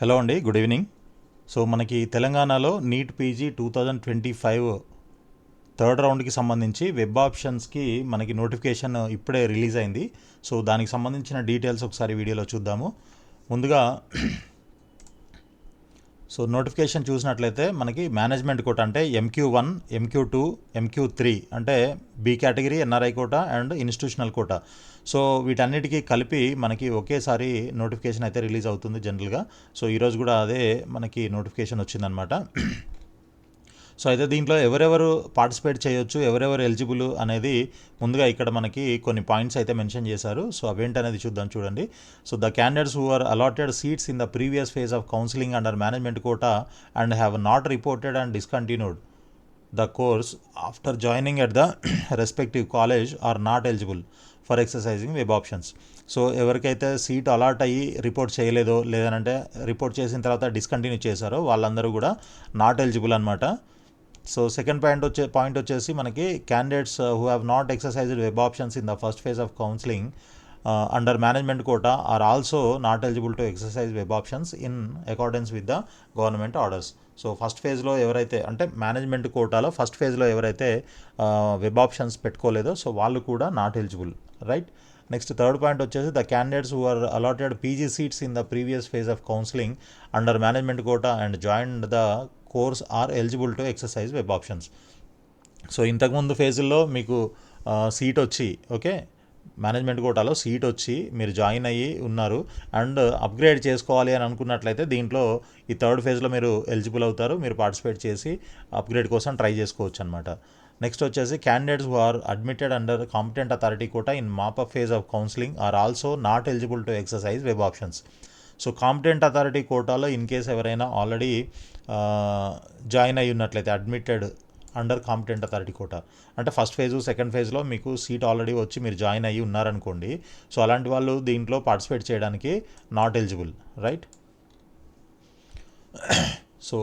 Hello అండి, good evening. So మనకి తెలంగాణలో నీట్ పీజీ 2025 థర్డ్ రౌండ్కి సంబంధించి వెబ్ ఆప్షన్స్కి మనకి నోటిఫికేషన్ ఇప్పుడే రిలీజ్ అయింది. సో దానికి సంబంధించిన డీటెయిల్స్ ఒకసారి వీడియోలో చూద్దాము. ముందుగా సో నోటిఫికేషన్ చూసినట్లయితే మనకి మేనేజ్మెంట్ కోట అంటే MQ1, MQ2, MQ3 అంటే B category, NRI quota and institutional quota. So వీటన్నిటికీ కలిపి మనకి ఒకేసారి నోటిఫికేషన్ అయితే రిలీజ్ అవుతుంది జనరల్గా. సో ఈరోజు కూడా అదే మనకి నోటిఫికేషన్ వచ్చిందనమాట. సో అయితే దీంట్లో ఎవరెవరు పార్టిసిపేట్ చేయొచ్చు, ఎవరెవరు ఎలిజిబుల్ అనేది ముందుగా ఇక్కడ మనకి కొన్ని పాయింట్స్ అయితే మెన్షన్ చేశారు. సో అవేంటనేది చూద్దాం, చూడండి. So the candidates who are allotted seats in the previous phase of counselling under management quota and have not reported and discontinued the course after joining at the respective college are not eligible for exercising web options. So ఎవరికైతే seat allot అయ్యి report చేయలేదో, లేదంటే report చేసిన తర్వాత discontinue చేశారో వాళ్ళందరూ కూడా not eligible అనమాట. సో సెకండ్ పాయింట్ వచ్చేసి మనకి candidates who have not exercised web options in the first phase of counselling under management quota are also not eligible to exercise web options in accordance with the government orders. So first ఫేజ్లో ఎవరైతే అంటే management కోటాలో first ఫేజ్లో ఎవరైతే web options పెట్టుకోలేదో so వాళ్ళు కూడా not eligible, right. Next third point వచ్చేసి the candidates who are allotted PG seats in the previous phase of counselling under management quota and joined the course are eligible to exercise web options. So ఇంతకుముందు ఫేజుల్లో మీకు seat వచ్చి okay management కోటాలో seat వచ్చి మీరు join అయ్యి ఉన్నారు and upgrade చేసుకోవాలి అని అనుకున్నట్లయితే దీంట్లో ఈ థర్డ్ ఫేజ్లో మీరు ఎలిజిబుల్ అవుతారు, మీరు పార్టిసిపేట్ చేసి అప్గ్రేడ్ కోసం ట్రై చేసుకోవచ్చు అనమాట. నెక్స్ట్ వచ్చేసి candidates who are admitted under competent authority quota in mop up phase of counselling are also not eligible to exercise web options. So competent authority కోటాలో ఇన్ కేస్ ఎవరైనా already join అయ్యి ఉన్నట్లయితే admitted under competent authority quota అంటే first phase second ఫేజ్లో మీకు seat already వచ్చి మీరు join అయ్యి ఉన్నారనుకోండి. సో అలాంటి వాళ్ళు దీంట్లో పార్టిసిపేట్ చేయడానికి not eligible, right. So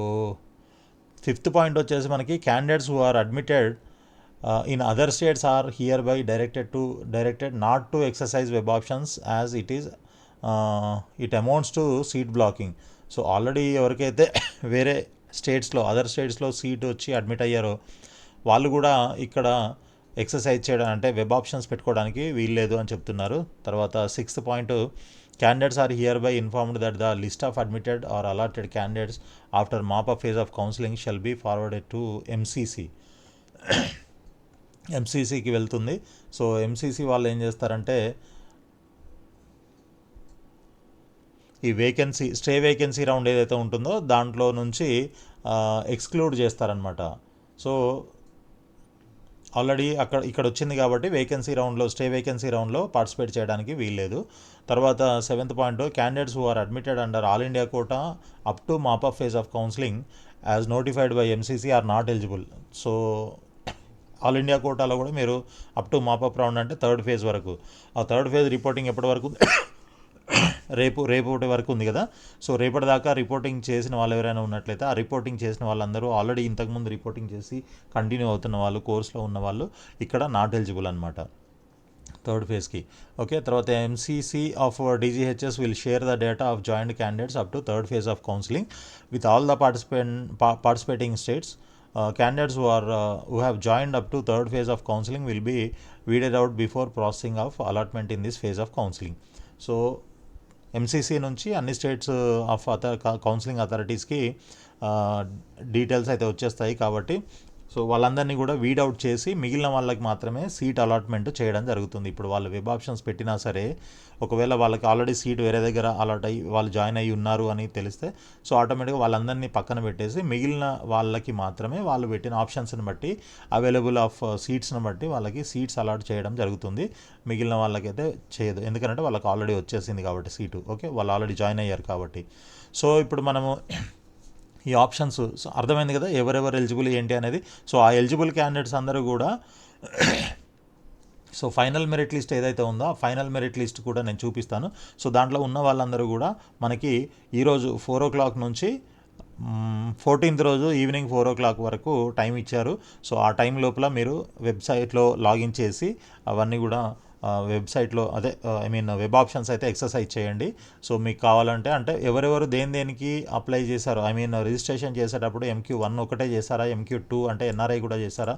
fifth point వచ్చేసి మనకి candidates who are admitted in other states are hereby directed not to exercise web options as it amounts to seat blocking. So already ఎవరికైతే వేరే స్టేట్స్లో other స్టేట్స్లో seat వచ్చి admit అయ్యారో వాళ్ళు కూడా ఇక్కడ ఎక్సర్సైజ్ చేయడం అంటే వెబ్ ఆప్షన్స్ పెట్టుకోవడానికి వీల్లేదు అని చెప్తున్నారు. తర్వాత sixth point candidates are hereby informed that the list of admitted or allotted candidates after mop up phase of counselling shall be forwarded to ఎంసీసీకి వెళ్తుంది. సో ఎంసీసీ వాళ్ళు ఏం చేస్తారంటే ఈ స్టే వేకెన్సీ రౌండ్ ఏదైతే ఉంటుందో దాంట్లో నుంచి ఎక్స్క్లూడ్ చేస్తారనమాట. సో ఆల్రెడీ ఇక్కడ వచ్చింది కాబట్టి స్టే వేకెన్సీ రౌండ్లో పార్టిసిపేట్ చేయడానికి వీల్లేదు. తర్వాత seventh point candidates who are admitted under all India quota up to mop up phase of counselling as notified by MCC are not eligible. So all India కోటాలో కూడా మీరు అప్ టు మాపప్ రౌండ్ అంటే third phase వరకు, ఆ third phase reporting ఎప్పటి వరకు రేపు వరకు ఉంది కదా. సో రేపటి దాకా రిపోర్టింగ్ చేసిన వాళ్ళు ఎవరైనా ఉన్నట్లయితే ఆ రిపోర్టింగ్ చేసిన వాళ్ళందరూ ఆల్రెడీ ఇంతకుముందు రిపోర్టింగ్ చేసి కంటిన్యూ అవుతున్న వాళ్ళు, కోర్స్లో ఉన్న వాళ్ళు ఇక్కడ నాట్ ఎలిజిబుల్ అనమాట థర్డ్ ఫేజ్కి. ఓకే, తర్వాత MCC of DGHS will share the data of joint candidates up to third phase of counselling with all the participating states. Candidates who have joined up to third phase of counseling will be weeded out before processing of allotment in this phase of counseling. So MCC నుంచి అన్ని states of counselling అథారిటీస్కి details అయితే వచ్చేస్తాయి కాబట్టి so వాళ్ళందరినీ కూడా weed out చేసి మిగిలిన వాళ్ళకి మాత్రమే సీట్ అలాట్మెంట్ చేయడం జరుగుతుంది. ఇప్పుడు వాళ్ళు వెబ్ ఆప్షన్స్ పెట్టినా సరే ఒకవేళ వాళ్ళకి ఆల్రెడీ సీట్ వేరే దగ్గర అలాట్ అయ్యి వాళ్ళు జాయిన్ అయ్యి ఉన్నారు అని తెలిస్తే సో ఆటోమేటిక్గా వాళ్ళందరినీ పక్కన పెట్టేసి మిగిలిన వాళ్ళకి మాత్రమే వాళ్ళు పెట్టిన ఆప్షన్స్ని బట్టి అవైలబుల్ ఆఫ్ సీట్స్ని బట్టి వాళ్ళకి సీట్స్ అలాట్ చేయడం జరుగుతుంది. మిగిలిన వాళ్ళకైతే చేయదు, ఎందుకంటే వాళ్ళకి ఆల్రెడీ వచ్చేసింది కాబట్టి సీటు. ఓకే, వాళ్ళు ఆల్రెడీ జాయిన్ అయ్యారు కాబట్టి. సో ఇప్పుడు మనము ఈ ఆప్షన్స్ అర్థమైంది కదా ఎవరెవరు ఎలిజిబుల్ ఏంటి అనేది. సో ఆ ఎలిజిబుల్ క్యాండిడేట్స్ అందరూ కూడా సో ఫైనల్ మెరిట్ లిస్ట్ ఏదైతే ఉందో ఆ ఫైనల్ మెరిట్ లిస్ట్ కూడా నేను చూపిస్తాను. సో దాంట్లో ఉన్న వాళ్ళందరూ కూడా మనకి ఈరోజు 4 o'clock నుంచి 14th రోజు ఈవినింగ్ 4 o'clock వరకు టైం ఇచ్చారు. సో ఆ టైం లోపల మీరు వెబ్సైట్లో లాగిన్ చేసి అవన్నీ కూడా వెబ్సైట్లో అదే వెబ్ ఆప్షన్స్ అయితే ఎక్సర్సైజ్ చేయండి. సో మీకు కావాలంటే అంటే ఎవరెవరు దేనికి అప్లై చేశారో రిజిస్ట్రేషన్ చేసేటప్పుడు MQ1 ఒకటే చేశారా, MQ2 అంటే NRI కూడా చేశారా,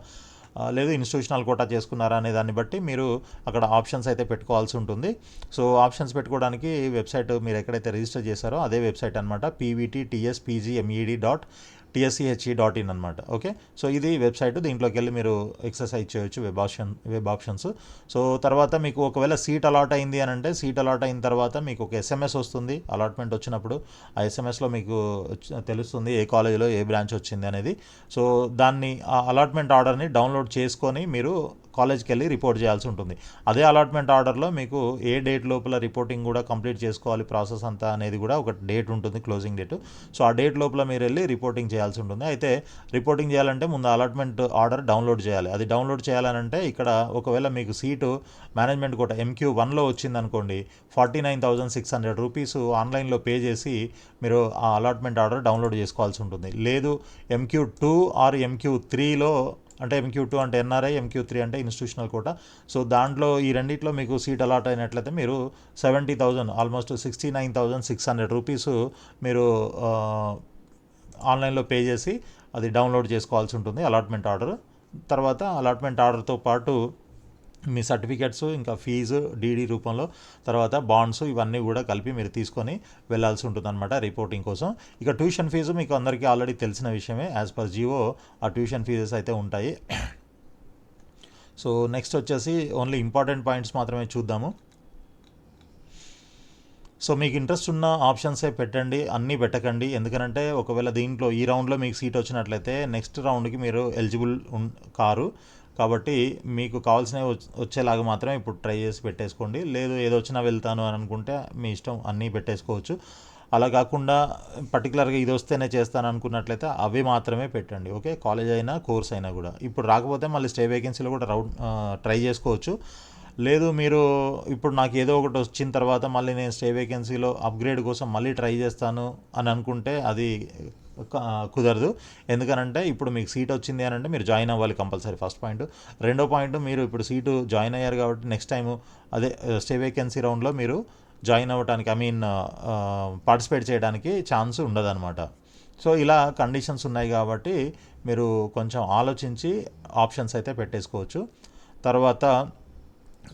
లేదు ఇన్స్టిట్యూషనల్ కోటా చేసుకున్నారా అనే దాన్ని బట్టి మీరు అక్కడ ఆప్షన్స్ అయితే పెట్టుకోవాల్సి ఉంటుంది. సో ఆప్షన్స్ పెట్టుకోవడానికి వెబ్సైట్ మీరు ఎక్కడైతే రిజిస్టర్ చేశారో అదే వెబ్సైట్ అనమాట, pvtspgmed.tschehe.in అనమాట. ఓకే, సో ఇది వెబ్సైట్, దీంట్లోకి వెళ్ళి మీరు ఎక్సర్సైజ్ చేయొచ్చు వెబ్ ఆప్షన్స్. సో తర్వాత మీకు ఒకవేళ సీట్ అలాట్ అయింది అని అంటే, సీట్ అలాట్ అయిన తర్వాత మీకు ఒక SMS వస్తుంది అలాట్మెంట్ వచ్చినప్పుడు. ఆ ఎస్ఎంఎస్లో మీకు తెలుస్తుంది ఏ కాలేజీలో ఏ బ్రాంచ్ వచ్చింది అనేది. సో దాన్ని ఆ అలాట్మెంట్ ఆర్డర్ని డౌన్లోడ్ చేసుకొని మీరు కాలేజ్కి వెళ్ళి రిపోర్ట్ చేయాల్సి ఉంటుంది. అదే అలాట్మెంట్ ఆర్డర్లో మీకు ఏ డేట్ లోపల రిపోర్టింగ్ కూడా కంప్లీట్ చేసుకోవాలి ప్రాసెస్ అంతా అనేది కూడా ఒక డేట్ ఉంటుంది, క్లోజింగ్ డేట్. సో ఆ డేట్ లోపల మీరు వెళ్ళి రిపోర్టింగ్ చేయాల్సి ఉంటుంది. అయితే రిపోర్టింగ్ చేయాలంటే ముందు అలాట్మెంట్ ఆర్డర్ డౌన్లోడ్ చేయాలి. అది డౌన్లోడ్ చేయాలంటే ఇక్కడ ఒకవేళ మీకు సీటు మేనేజ్మెంట్ కోట MQ1లో వచ్చిందనుకోండి, 49,600 రూపీస్ ఆన్లైన్లో పే చేసి మీరు ఆ అలాట్మెంట్ ఆర్డర్ డౌన్లోడ్ చేసుకోవాల్సి ఉంటుంది. లేదు MQ2 ఆర్ MQ3లో అంటే MQ2 అంటే NRI, MQ3 అంటే ఇన్స్టిట్యూషనల్ కోటా. సో దాంట్లో ఈ రెండిట్లో మీకు సీట్ అలాట్ అయినట్లయితే మీరు 70,000 ఆల్మోస్ట్ 69,600 రూపీస్ మీరు ఆన్లైన్లో పే చేసి అది డౌన్లోడ్ చేసుకోవాల్సి ఉంటుంది అలాట్మెంట్ ఆర్డర్. తర్వాత అలాట్మెంట్ ఆర్డర్తో పాటు మీ సర్టిఫికెట్స్, ఇంకా ఫీజు డీడీ రూపంలో, తర్వాత బాండ్స్, ఇవన్నీ కూడా కలిపి మీరు తీసుకొని వెళ్ళాల్సి ఉంటుంది అనమాట రిపోర్టింగ్ కోసం. ఇక ట్యూషన్ ఫీజు మీకు అందరికీ ఆల్రెడీ తెలిసిన విషయమే, యాజ్ పర్ జియో ఆ ట్యూషన్ ఫీజెస్ అయితే ఉంటాయి. సో నెక్స్ట్ వచ్చేసి ఓన్లీ ఇంపార్టెంట్ పాయింట్స్ మాత్రమే చూద్దాము. సో మీకు ఇంట్రెస్ట్ ఉన్న ఆప్షన్సే పెట్టండి, అన్నీ పెట్టకండి. ఎందుకంటే ఒకవేళ దీంట్లో ఈ రౌండ్లో మీకు సీట్ వచ్చినట్లయితే నెక్స్ట్ రౌండ్కి మీరు ఎలిజిబుల్ కారు. కాబట్టి మీకు కావాల్సినవి వచ్చేలాగా మాత్రమే ఇప్పుడు ట్రై చేసి పెట్టేసుకోండి. లేదు ఏదో వచ్చినా వెళ్తాను అని అనుకుంటే మీ ఇష్టం, అన్నీ పెట్టేసుకోవచ్చు. అలా కాకుండా పర్టికులర్గా ఇది వస్తేనే చేస్తాను అనుకున్నట్లయితే అవి మాత్రమే పెట్టండి. ఓకే, కాలేజ్ అయినా కోర్స్ అయినా కూడా. ఇప్పుడు రాకపోతే మళ్ళీ స్టే వేకెన్సీలో కూడా ట్రై చేసుకోవచ్చు. లేదు మీరు ఇప్పుడు నాకు ఏదో ఒకటి వచ్చిన తర్వాత మళ్ళీ నేను స్టే వేకెన్సీలో అప్గ్రేడ్ కోసం మళ్ళీ ట్రై చేస్తాను అని అనుకుంటే అది కుదరదు. ఎందుకనంటే ఇప్పుడు మీకు సీట్ వచ్చింది అని అంటే మీరు జాయిన్ అవ్వాలి కంపల్సరీ, ఫస్ట్ పాయింట్. రెండో పాయింట్, మీరు ఇప్పుడు సీటు జాయిన్ అయ్యారు కాబట్టి నెక్స్ట్ టైం అదే స్టే వేకెన్సీ రౌండ్లో మీరు జాయిన్ అవ్వడానికి పార్టిసిపేట్ చేయడానికి ఛాన్స్ ఉండదన్నమాట. సో ఇలా కండిషన్స్ ఉన్నాయి కాబట్టి మీరు కొంచెం ఆలోచించి ఆప్షన్స్ అయితే పెట్టేసుకోవచ్చు. తర్వాత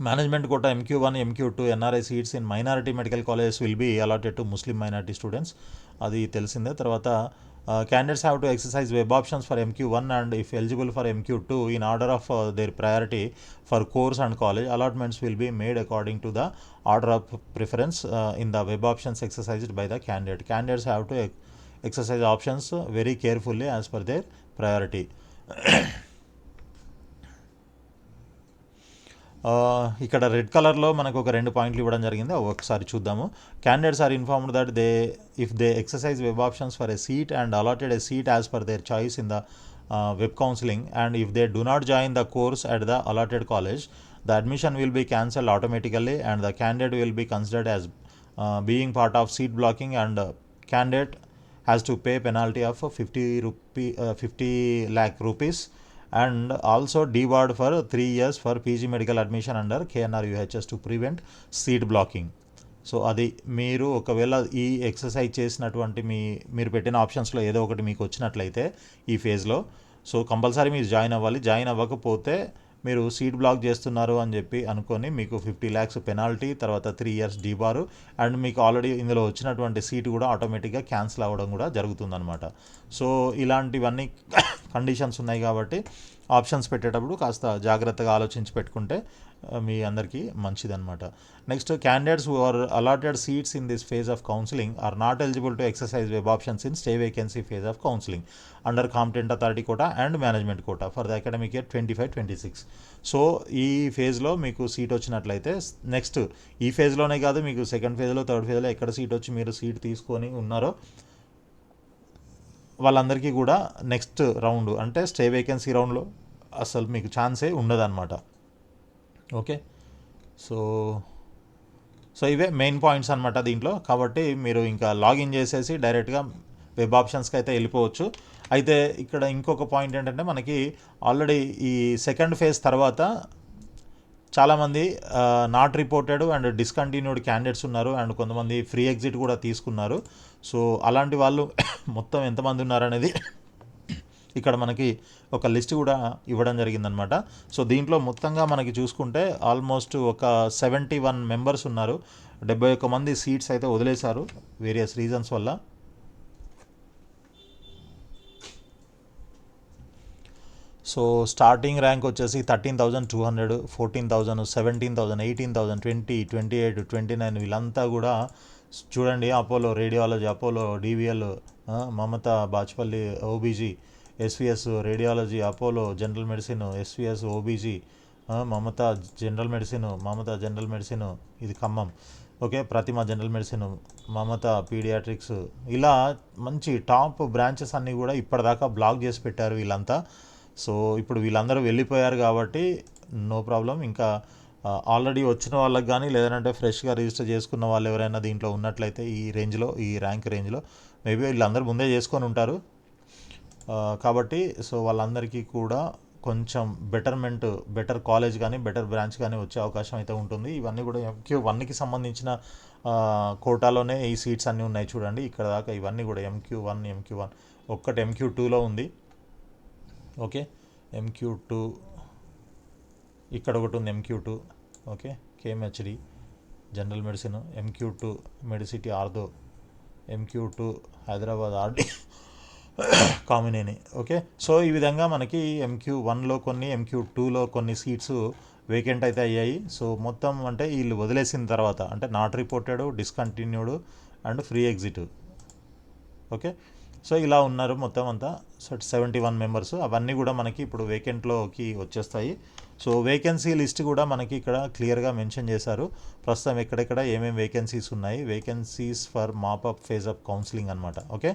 management quota MQ1, MQ2 NRI seats in minority medical colleges will be allotted to Muslim minority students, అది తెలిసిందే. తర్వాత candidates have to exercise web options for MQ1 and if eligible for MQ2 in order of their priority for course and college. Allotments will be made according to the order of preference in the web options exercised by the candidate. Candidates have to exercise options very carefully as per their priority. ఇక్కడ red కలర్లో మనకు ఒక 2 పాయింట్లు ఇవ్వడం జరిగింది, ఒకసారి చూద్దాము. Candidates are informed that if they exercise web options for a seat and allotted a seat as per their choice in the web counselling and if they do not join the course at the allotted college, the admission will be cancelled automatically and the candidate will be considered as being part of seat blocking and candidate has to pay penalty of 50 lakh rupees and also debarred for 3 years for PG medical admission under KNR UHS to prevent seat blocking. So అది మీరు ఒకవేళ ఈ exercise చేసినటువంటి మీరు పెట్టిన ఆప్షన్స్లో ఏదో ఒకటి మీకు వచ్చినట్లయితే ఈ ఫేజ్లో, సో కంపల్సరీ మీరు జాయిన్ అవ్వాలి. జాయిన్ అవ్వకపోతే మీరు సీట్ బ్లాక్ చేస్తున్నారు అని చెప్పి అనుకొని మీకు 50 lakhs పెనాల్టీ, తర్వాత 3 years డీబారు, అండ్ మీకు ఆల్రెడీ ఇందులో వచ్చినటువంటి సీటు కూడా ఆటోమేటిక్గా క్యాన్సిల్ అవ్వడం కూడా జరుగుతుందన్నమాట. సో ఇలాంటివన్నీ కండిషన్స్ ఉన్నాయి కాబట్టి ఆప్షన్స్ పెట్టేటప్పుడు కాస్త జాగ్రత్తగా ఆలోచించి పెట్టుకుంటే మీ అందరికీ మంచిదన్నమాట. Next, candidates who are allotted seats in this phase of counselling are not eligible to exercise web options in stray vacancy phase of counselling under competent authority quota and management quota for the academic year 25-26. So ఈ ఫేజ్లో మీకు seat వచ్చినట్లయితే next ఈ ఫేజ్లోనే కాదు, మీకు second ఫేజ్లో, third ఫేజ్లో ఎక్కడ సీట్ వచ్చి మీరు సీట్ తీసుకొని ఉన్నారో వాళ్ళందరికీ కూడా నెక్స్ట్ రౌండ్ అంటే స్టే వేకెన్సీ రౌండ్లో అసలు మీకు ఛాన్సే ఉండదన్నమాట. ఓకే, సో ఇవే మెయిన్ పాయింట్స్ అనమాట దీంట్లో. కాబట్టి మీరు ఇంకా లాగిన్ చేసేసి డైరెక్ట్గా వెబ్ ఆప్షన్స్కి అయితే వెళ్ళిపోవచ్చు. అయితే ఇక్కడ ఇంకొక పాయింట్ ఏంటంటే మనకి ఆల్రెడీ ఈ సెకండ్ ఫేజ్ తర్వాత చాలామంది not reported and discontinued candidates ఉన్నారు, అండ్ కొంతమంది ఫ్రీ ఎగ్జిట్ కూడా తీసుకున్నారు. సో అలాంటి వాళ్ళు మొత్తం ఎంతమంది ఉన్నారనేది ఇక్కడ మనకి ఒక లిస్ట్ కూడా ఇవ్వడం జరిగిందనమాట. సో దీంట్లో మొత్తంగా మనకి చూసుకుంటే ఆల్మోస్ట్ ఒక 71 మెంబర్స్ ఉన్నారు. 71 మంది సీట్స్ అయితే వదిలేశారు వేరియస్ రీజన్స్ వల్ల. సో స్టార్టింగ్ ర్యాంక్ వచ్చేసి 13,200, 14,000, 17,000, 18,000, 20, 28, 29 వీళ్ళంతా కూడా చూడండి. Apollo radiology, Apollo DVL, Mamata Bachupally OBG, SVS radiology, Apollo general medicine, SVS OBG, Mamata general medicine, Mamata general medicine ఇది ఖమ్మం, ఓకే, ప్రతిమ జనరల్ మెడిసిన్, మమతా పీడియాట్రిక్స్, ఇలా మంచి టాప్ బ్రాంచెస్ అన్నీ కూడా ఇప్పటిదాకా బ్లాక్ చేసి పెట్టారు వీళ్ళంతా. సో ఇప్పుడు వీళ్ళందరూ వెళ్ళిపోయారు కాబట్టి నో ప్రాబ్లం. ఇంకా ఆల్రెడీ వచ్చిన వాళ్ళకి కానీ లేదంటే ఫ్రెష్గా రిజిస్టర్ చేసుకున్న వాళ్ళు ఎవరైనా దీంట్లో ఉన్నట్లయితే ఈ రేంజ్లో, ఈ ర్యాంక్ రేంజ్లో మేబీ వీళ్ళందరూ ముందే చేసుకొని ఉంటారు కాబట్టి సో వాళ్ళందరికీ కూడా కొంచెం బెటర్ కాలేజ్ కానీ బెటర్ బ్రాంచ్ కానీ వచ్చే అవకాశం అయితే ఉంటుంది. ఇవన్నీ కూడా MQ1కి సంబంధించిన కోటాలోనే ఈ సీట్స్ అన్నీ ఉన్నాయి చూడండి. ఇక్కడ దాకా ఇవన్నీ కూడా MQ1 ఒక్కటి MQ2లో ఉంది, ఓకే, MQ2 ఇక్కడ ఒకటి ఉంది, MQ2, okay, KMHD general medicine, MQ2 Medicity ortho, MQ2 Hyderabad RD Kamineni, okay. So ఈ విధంగా మనకి MQ1లో కొన్ని, MQ2లో కొన్ని సీట్స్ వేకెంట్ అయితే అయ్యాయి. సో మొత్తం అంటే వీళ్ళు వదిలేసిన తర్వాత అంటే not reported, discontinued and free exit, okay. So ఇలా ఉన్నారు మొత్తం అంతా. సో 71 మెంబర్స్, అవన్నీ కూడా మనకి ఇప్పుడు వేకెంట్లోకి వచ్చేస్తాయి. సో వేకెన్సీ లిస్ట్ కూడా మనకి ఇక్కడ క్లియర్గా మెన్షన్ చేశారు. ప్రస్తుతం ఎక్కడెక్కడ ఏమేమి వేకెన్సీస్ ఉన్నాయి, vacancies for mop up phase of counselling అనమాట, ఓకే.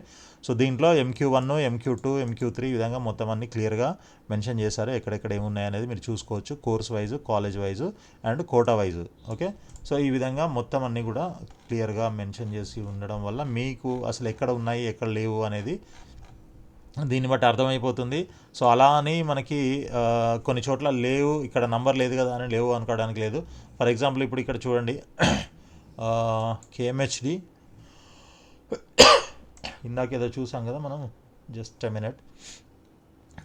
సో దీంట్లో MQ1, MQ2, MQ3 ఈ విధంగా మొత్తం అన్ని క్లియర్గా మెన్షన్ చేశారు. ఎక్కడెక్కడ ఏమున్నాయి అనేది మీరు చూసుకోవచ్చు, course wise, college wise and quota wise, okay. So ఈ విధంగా మొత్తం అన్నీ కూడా క్లియర్గా మెన్షన్ చేసి ఉండడం వల్ల మీకు అసలు ఎక్కడ ఉన్నాయి ఎక్కడ లేవు అనేది దీన్ని బట్టి అర్థమైపోతుంది. సో అలా అని మనకి కొన్ని చోట్ల లేవు, ఇక్కడ నంబర్ లేదు కదా అని లేవు అనుకోవడానికి లేదు. ఫర్ ఎగ్జాంపుల్ ఇప్పుడు ఇక్కడ చూడండి, KMHD ఇందాకేదో చూసాం కదా మనం, జస్ట్ ఎ మినిట్,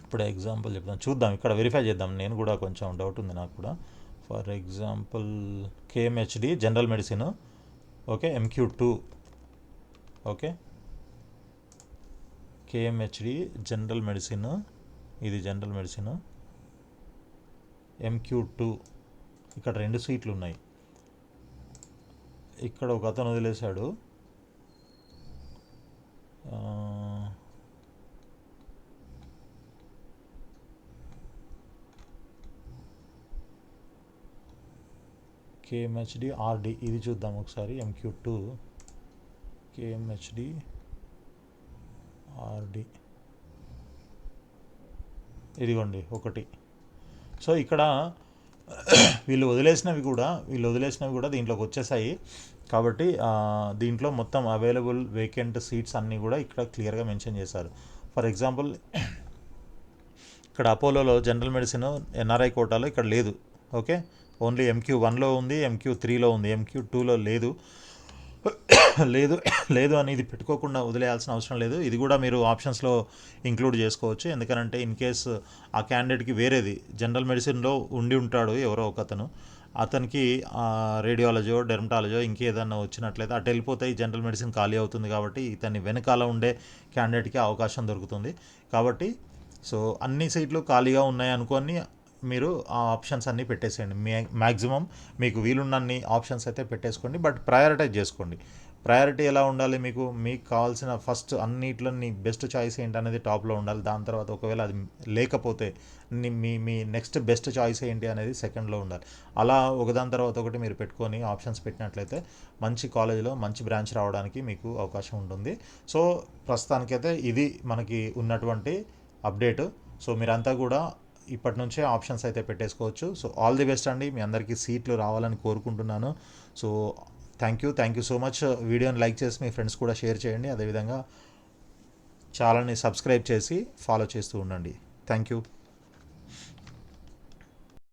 ఇప్పుడు ఎగ్జాంపుల్ చెప్తాను, చూద్దాం, ఇక్కడ వెరిఫై చేద్దాం. నేను కూడా కొంచెం డౌట్ ఉంది నాకు కూడా. For example KMHD general medicine, okay, MQ2, okay, KMHD general medicine, ఇది జనరల్ మెడిసిన్, MQ2 ఇక్కడ 2 సీట్లు ఉన్నాయి. ఇక్కడ ఒక అతను వదిలేశాడు, KMHD RD, ఇది చూద్దాం ఒకసారి. MQ2 KMHD RD ఇదిగోండి ఒకటి. సో ఇక్కడ వీళ్ళు వదిలేసినవి కూడా దీంట్లోకి వచ్చేసాయి కాబట్టి దీంట్లో మొత్తం అవైలబుల్ వేకెంట్ సీట్స్ అన్నీ కూడా ఇక్కడ క్లియర్గా మెన్షన్ చేశారు. ఫర్ ఎగ్జాంపుల్ ఇక్కడ అపోలోలో జనరల్ మెడిసిన్ NRI కోటాలో ఇక్కడ లేదు, ఓకే, ఓన్లీ MQ1లో ఉంది, MQ3లో ఉంది, MQ2లో లేదు లేదు అని ఇది పెట్టుకోకుండా వదిలేయాల్సిన అవసరం లేదు. ఇది కూడా మీరు ఆప్షన్స్లో ఇంక్లూడ్ చేసుకోవచ్చు. ఎందుకంటే ఇన్ కేస్ ఆ క్యాండిడేట్కి వేరేది జనరల్ మెడిసిన్లో ఉండి ఉంటాడు ఎవరో ఒక అతనికి రేడియాలజో, డెర్మటాలజో ఇంకేదన్నా వచ్చినట్లయితే అటు వెళ్ళిపోతాయి, జనరల్ మెడిసిన్ ఖాళీ అవుతుంది కాబట్టి ఇతన్ని వెనకాల ఉండే క్యాండిడేట్కి అవకాశం దొరుకుతుంది. కాబట్టి సో అన్ని సీట్లు ఖాళీగా ఉన్నాయి అనుకొని మీరు ఆ ఆప్షన్స్ అన్నీ పెట్టేసేయండి. మ్యాక్సిమం మీకు వీలున్నన్ని ఆప్షన్స్ అయితే పెట్టేసుకోండి, బట్ ప్రయారిటైజ్ చేసుకోండి. ప్రయారిటీ ఎలా ఉండాలి, మీకు కావాల్సిన ఫస్ట్ అన్నిట్లోని బెస్ట్ చాయిస్ ఏంటి అనేది టాప్లో ఉండాలి. దాని తర్వాత ఒకవేళ అది లేకపోతే మీ నెక్స్ట్ బెస్ట్ చాయిస్ ఏంటి అనేది సెకండ్లో ఉండాలి. అలా ఒకదాని తర్వాత ఒకటి మీరు పెట్టుకొని ఆప్షన్స్ పెట్టినట్లయితే మంచి కాలేజీలో మంచి బ్రాంచ్ రావడానికి మీకు అవకాశం ఉంటుంది. సో ప్రస్తుతానికైతే ఇది మనకి ఉన్నటువంటి అప్డేట్. సో మీరంతా కూడా ఇప్పటి నుంచే ఆప్షన్స్ అయితే పెట్టేసుకోవచ్చు. సో ఆల్ ది బెస్ట్ అండి, మీ అందరికీ సీట్లు రావాలని కోరుకుంటున్నాను. So thank you so much. వీడియోని లైక్ చేసి మీ ఫ్రెండ్స్ కూడా షేర్ చేయండి. అదేవిధంగా ఛానల్ని సబ్స్క్రైబ్ చేసి ఫాలో చేస్తూ ఉండండి. Thank you.